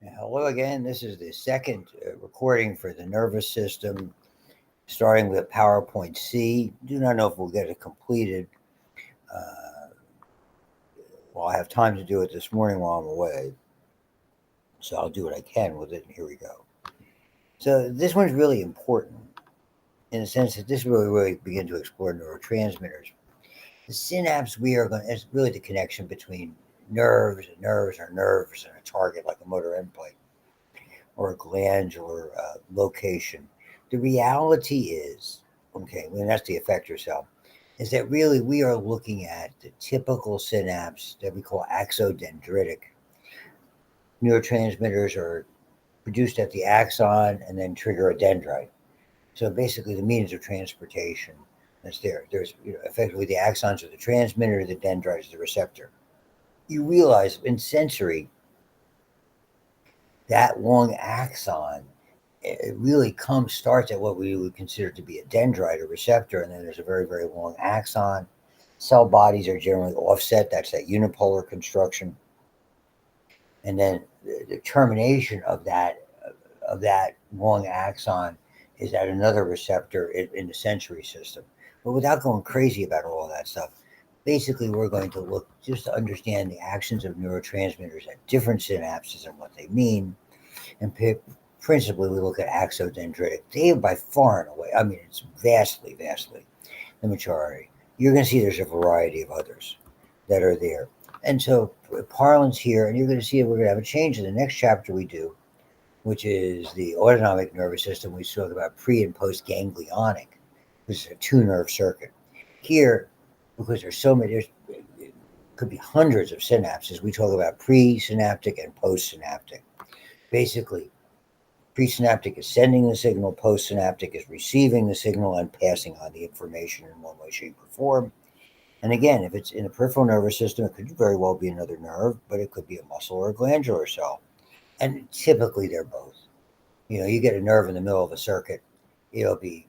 Hello again. This is the second recording for the nervous system, starting with PowerPoint C. Do not know if we'll get it completed. Uh, well, I have time to do it this morning while I'm away, so I'll do what I can with it. And here we go. So this one's really important in the sense that this really begin to explore neurotransmitters. The synapse we are going is really the connection between nerves and a target like a motor endpoint or a glandular location. The reality is, okay, and that's the effector cell, is that really we are looking at the typical synapse that we call axodendritic. Neurotransmitters are produced at the axon and then trigger a dendrite. So basically, the means of transportation that's there. There's effectively the axons are the transmitter, the dendrite is the receptor. You realize in sensory, that long axon it really starts at what we would consider to be a dendrite or receptor, and then there's a very long axon. Cell bodies are generally offset. That's that unipolar construction, and then the termination of that long axon is at another receptor in the sensory system. But without going crazy about all that stuff, basically we're going to look just to understand the actions of neurotransmitters at different synapses and what they mean, and principally we look at axodendritic. They are by far and away, I mean, it's vastly the majority. You're going to see there's a variety of others that are there. And so parlance here, and you're going to see we're going to have a change in the next chapter we do, which is the autonomic nervous system. We talk about pre and post ganglionic, which is a two nerve circuit. Here, because there's so many, there's could be hundreds of synapses. We talk about presynaptic and postsynaptic. Basically, presynaptic is sending the signal, postsynaptic is receiving the signal and passing on the information in one way, shape, or form. And again, if it's in the peripheral nervous system, it could very well be another nerve, but it could be a muscle or a glandular cell. And typically they're both. You get a nerve in the middle of a circuit, it'll be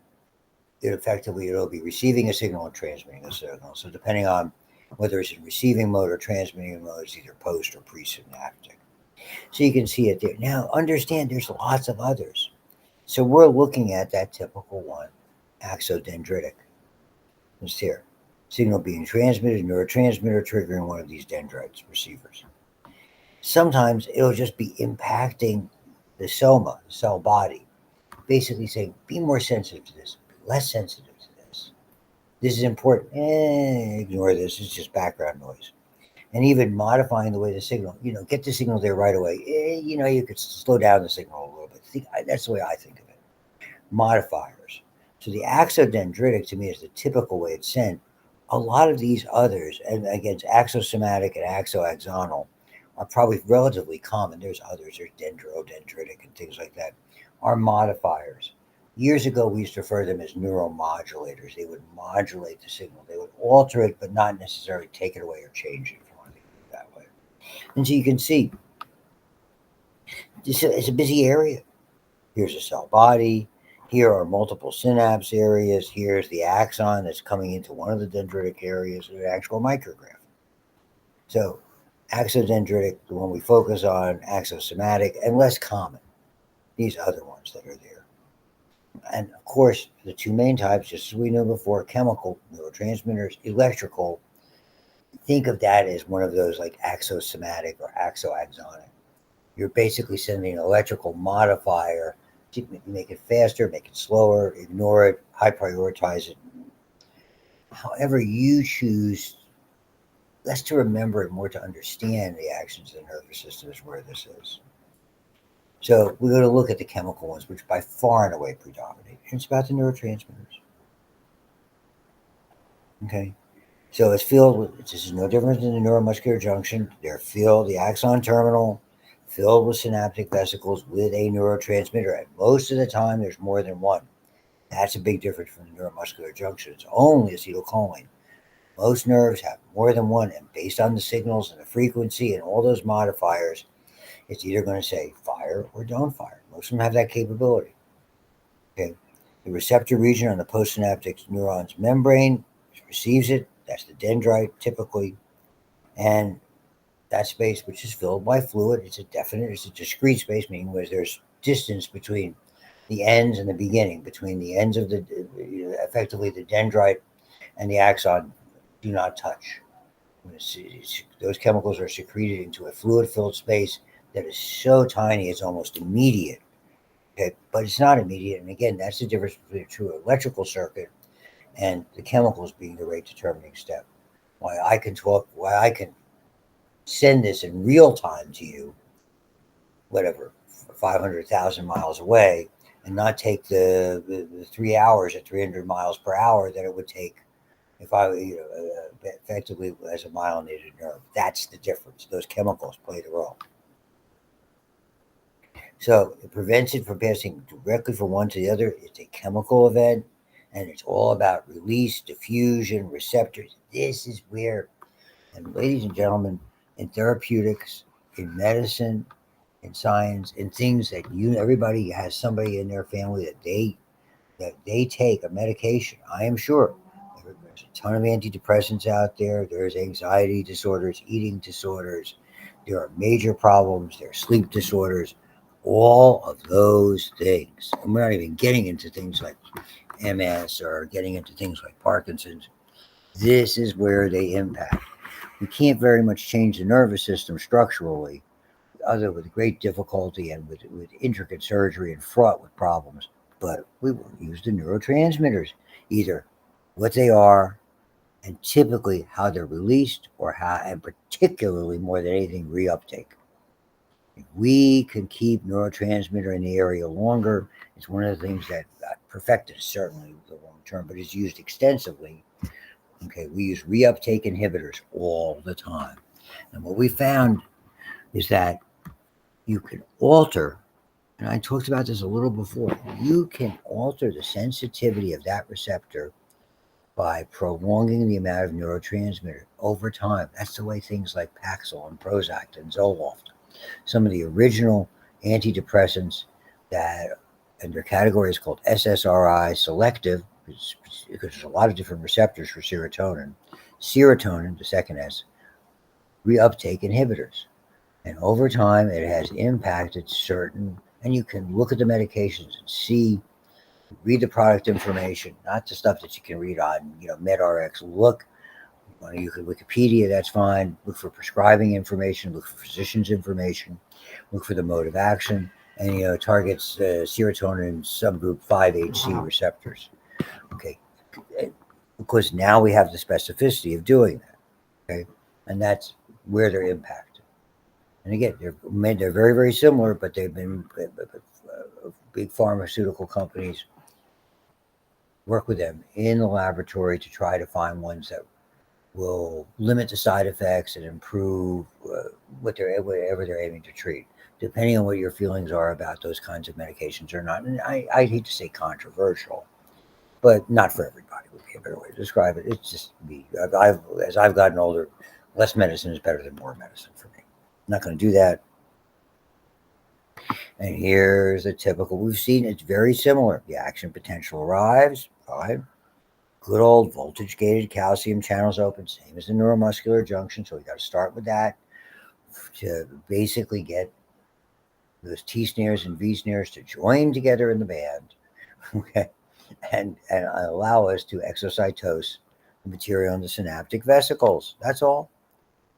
it'll be receiving a signal and transmitting a signal. So depending on whether it's in receiving mode or transmitting mode, it's either post or presynaptic. So you can see it there. Now understand there's lots of others. So we're looking at that typical one, axodendritic. It's here. Signal being transmitted, neurotransmitter triggering one of these dendrites, receivers. Sometimes it'll just be impacting the soma, the cell body, basically saying, be more sensitive to this, be less sensitive to this. This is important. Ignore this. It's just background noise. And even modifying the way the signal, get the signal there right away. You could slow down the signal a little bit. That's the way I think of it. Modifiers. So the axodendritic to me is the typical way it's sent. A lot of these others, and against axosomatic and axoaxonal, are probably relatively common. There's others, there's dendrodendritic and things like that, are modifiers. Years ago, we used to refer to them as neuromodulators. They would modulate the signal. They would alter it, but not necessarily take it away or change it, if you want to think of it that way. And so you can see, it's a busy area. Here's a cell body. Here are multiple synapse areas. Here's the axon that's coming into one of the dendritic areas, an actual micrograph. So axodendritic, the one we focus on, axosomatic, and less common, these other ones that are there. And of course, the two main types, just as we knew before, chemical neurotransmitters, electrical. Think of that as one of those like axosomatic or axoaxonic. You're basically sending an electrical modifier to make it faster, make it slower, ignore it, high prioritize it. However, you choose less to remember and more to understand the actions of the nervous system is where this is. So we're going to look at the chemical ones, which by far and away predominate. It's about the neurotransmitters. Okay. So it's filled with, this is no different than the neuromuscular junction. They're filled, the axon terminal, filled with synaptic vesicles with a neurotransmitter. And most of the time, there's more than one. That's a big difference from the neuromuscular junction. It's only acetylcholine. Most nerves have more than one, and based on the signals and the frequency and all those modifiers, it's either going to say fire or don't fire. Most of them have that capability. Okay. The receptor region on the postsynaptic neuron's membrane receives it. That's the dendrite typically. And That space, which is filled by fluid, it's a discrete space, meaning where there's distance between the ends and the beginning, between the ends of the, effectively the dendrite and the axon do not touch. Those chemicals are secreted into a fluid filled space that is so tiny it's almost immediate. Okay, but it's not immediate. And again, that's the difference between a true electrical circuit and the chemicals being the rate determining step. Why I can send this in real time to you, whatever, 500,000 miles away, and not take the 3 hours at 300 miles per hour that it would take if I, effectively as a myelinated nerve. That's the difference. Those chemicals play the role. So it prevents it from passing directly from one to the other. It's a chemical event, and it's all about release, diffusion, receptors. This is where, and ladies and gentlemen, in therapeutics, in medicine, in science, in things that everybody has somebody in their family that they take a medication. I am sure there's a ton of antidepressants out there. There's anxiety disorders, eating disorders. There are major problems. There are sleep disorders. All of those things. And we're not even getting into things like MS or getting into things like Parkinson's. This is where they impact. We can't very much change the nervous system structurally, other with great difficulty and with intricate surgery and fraught with problems. But we will use the neurotransmitters, either what they are and typically how they're released, or how, and particularly more than anything, reuptake. If we can keep neurotransmitter in the area longer, it's one of the things that perfected certainly the long term, but is used extensively. Okay, we use reuptake inhibitors all the time. And what we found is that you can alter, and I talked about this a little before, you can alter the sensitivity of that receptor by prolonging the amount of neurotransmitter over time. That's the way things like Paxil and Prozac and Zoloft, some of the original antidepressants that, and their category is called SSRI selective, because there's a lot of different receptors for serotonin. Serotonin, the second S, reuptake inhibitors. And over time, it has impacted certain, and you can look at the medications and see, read the product information, not the stuff that you can read on, MedRx. You can Wikipedia, that's fine. Look for prescribing information, look for physicians' information, look for the mode of action, and, targets serotonin subgroup 5-HC receptors. Okay. Because now we have the specificity of doing that. Okay. And that's where they're impacted. And again, they're very, very similar, but they've been big pharmaceutical companies work with them in the laboratory to try to find ones that will limit the side effects and improve whatever they're aiming to treat, depending on what your feelings are about those kinds of medications or not. And I hate to say controversial, but not for everybody would be a better way to describe it. It's just me. As I've gotten older, less medicine is better than more medicine for me. I'm not going to do that. And here's a typical, we've seen it's very similar. The action potential arrives, fine. Good old voltage gated calcium channels open, same as the neuromuscular junction. So we got to start with that to basically get those T snares and V snares to join together in the band, okay, and allow us to exocytose the material in the synaptic vesicles. That's all.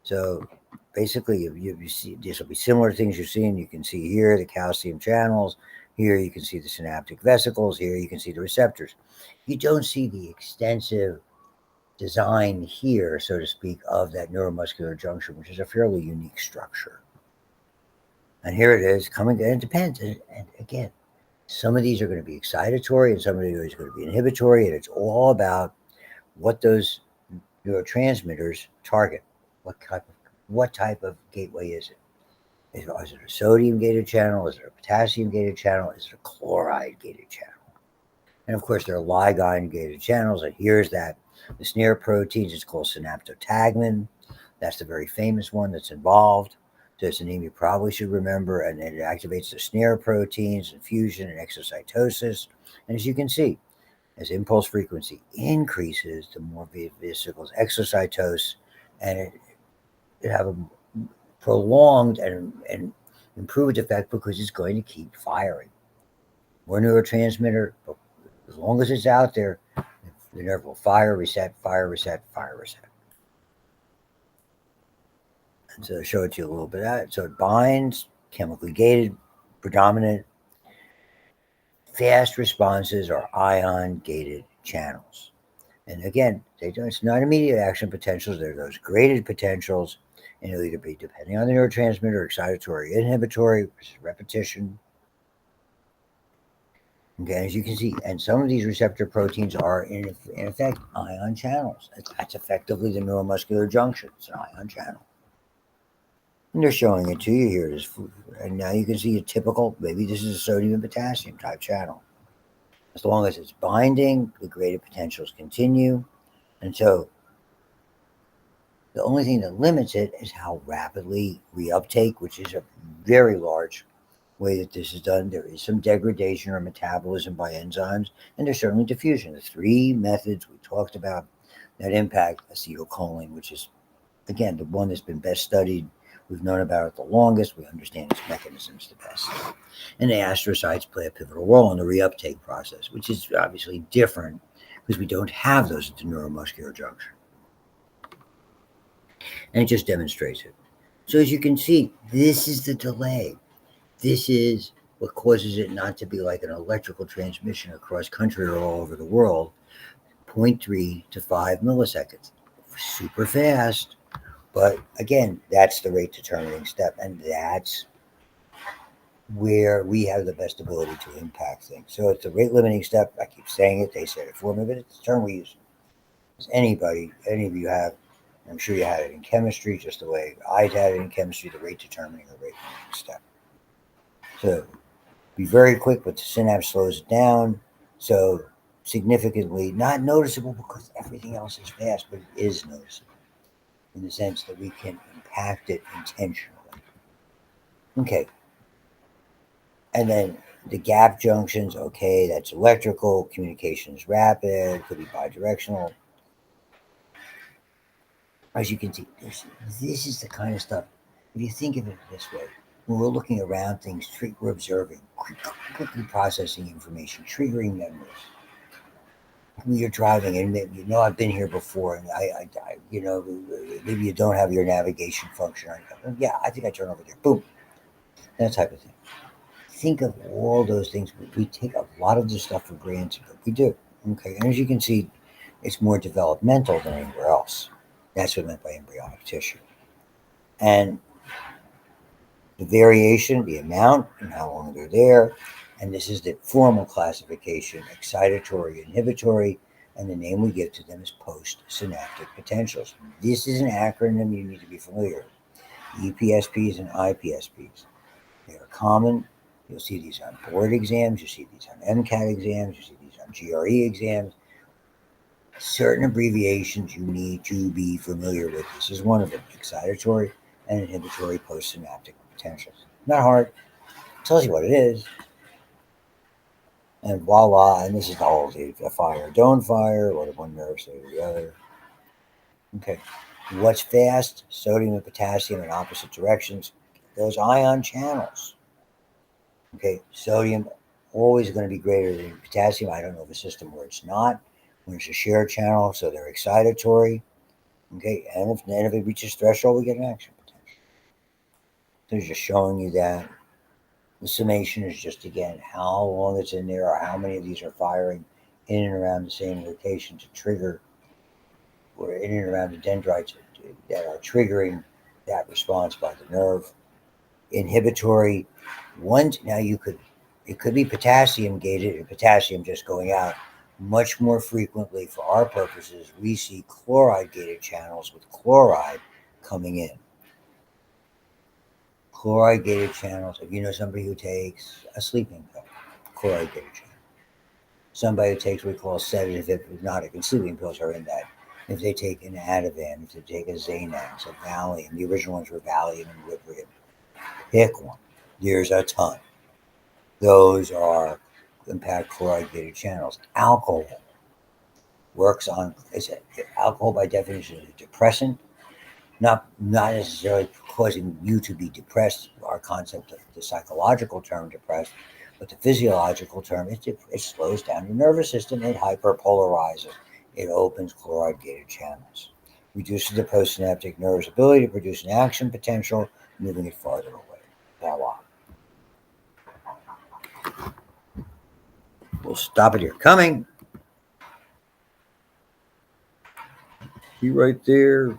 So basically, you see, this will be similar to things you're seeing. You can see here the calcium channels. Here you can see the synaptic vesicles. Here you can see the receptors. You don't see the extensive design here, so to speak, of that neuromuscular junction, which is a fairly unique structure. And here it is coming, and it depends. And again, some of these are going to be excitatory and some of these are going to be inhibitory, and it's all about what those neurotransmitters target. What type of gateway is it? Is it a sodium gated channel? Is it a potassium gated channel? Is it a chloride gated channel? And of course, there are ligand gated channels. And here's that. The snare proteins, it's called synaptotagmin. That's the very famous one that's involved. So it's a name you probably should remember. And it activates the snare proteins and fusion and exocytosis. And as you can see, as impulse frequency increases, the more vesicles exocytose, and it have prolonged and improve its effect because it's going to keep firing. More neurotransmitter, but as long as it's out there, the nerve will fire, reset, fire, reset, fire, reset. And so I'll show it to you a little bit of that. So it binds, chemically gated, predominant. Fast responses are ion gated channels. And again, it's not immediate action potentials, they're those graded potentials, and it'll either be depending on the neurotransmitter, excitatory, inhibitory, which is repetition. Okay, as you can see, and some of these receptor proteins are in effect ion channels. That's effectively the neuromuscular junction. It's an ion channel. And they're showing it to you here. And now you can see a typical, maybe this is a sodium and potassium type channel. As long as it's binding, the graded potentials continue. And so the only thing that limits it is how rapidly reuptake, which is a very large way that this is done. There is some degradation or metabolism by enzymes, and there's certainly diffusion. The three methods we talked about that impact acetylcholine, which is, again, the one that's been best studied. We've known about it the longest. We understand its mechanisms the best. And the astrocytes play a pivotal role in the reuptake process, which is obviously different because we don't have those at the neuromuscular junction. And it just demonstrates it. So as you can see, this is the delay. This is what causes it not to be like an electrical transmission across country or all over the world. 0.3 to 5 milliseconds. Super fast. But again, that's the rate determining step. And that's where we have the best ability to impact things. So it's the rate limiting step. I keep saying it. They said it for me, but it's the term we use. Does any of you have, I'm sure you had it in chemistry, just the way I had it in chemistry, the rate determining or rate limiting step. So be very quick, but the synapse slows it down. So significantly not noticeable because everything else is fast, but it is noticeable in the sense that we can impact it intentionally. Okay. And then the gap junctions, okay, that's electrical, communication is rapid, could be bidirectional. As you can see, this is the kind of stuff, if you think of it this way, when we're looking around things, we're observing, quickly processing information, triggering memories. When you're driving, and you know I've been here before, and I maybe you don't have your navigation function. Yeah, I think I turn over there. Boom, that type of thing. Think of all those things. We take a lot of this stuff for granted, but we do. Okay, and as you can see, it's more developmental than anywhere else. That's what I meant by embryonic tissue. And the variation, the amount, and how long they're there. And this is the formal classification, excitatory, inhibitory, and the name we give to them is postsynaptic potentials. This is an acronym you need to be familiar with. EPSPs and IPSPs. They are common. You'll see these on board exams, you see these on MCAT exams, you see these on GRE exams. Certain abbreviations you need to be familiar with. This is one of them, excitatory and inhibitory postsynaptic potentials. Not hard. It tells you what it is. And voila, and this is the whole thing. Fire, don't fire, what if one nerve say to the other. Okay. What's fast? Sodium and potassium in opposite directions. Those ion channels. Okay, sodium always going to be greater than potassium. I don't know of a system where it's not. When it's a shared channel, so they're excitatory. Okay, and if it reaches threshold, we get an action potential. So it's just showing you that. The summation is just, again, how long it's in there or how many of these are firing in and around the same location to trigger, or in and around the dendrites that are triggering that response by the nerve. Inhibitory, now it could be potassium gated and potassium just going out. Much more frequently for our purposes, we see chloride gated channels with chloride coming in. Chloride gated channels, if you know somebody who takes a sleeping pill, chloride gated channel. Somebody who takes what we call a sedative, hypnotic, and sleeping pills are in that. If they take an Ativan, if they take a Xanax, a Valium, the original ones were Valium and Librium. Pick one. There's a ton. Those are impact chloride gated channels. Alcohol works on, alcohol by definition is a depressant. Not necessarily causing you to be depressed, our concept of the psychological term depressed, but the physiological term, it slows down your nervous system, it hyperpolarizes, it opens chloride gated channels, reduces the postsynaptic nerve's ability to produce an action potential, moving it farther away. Voila. We'll stop it here. Coming. Be right there.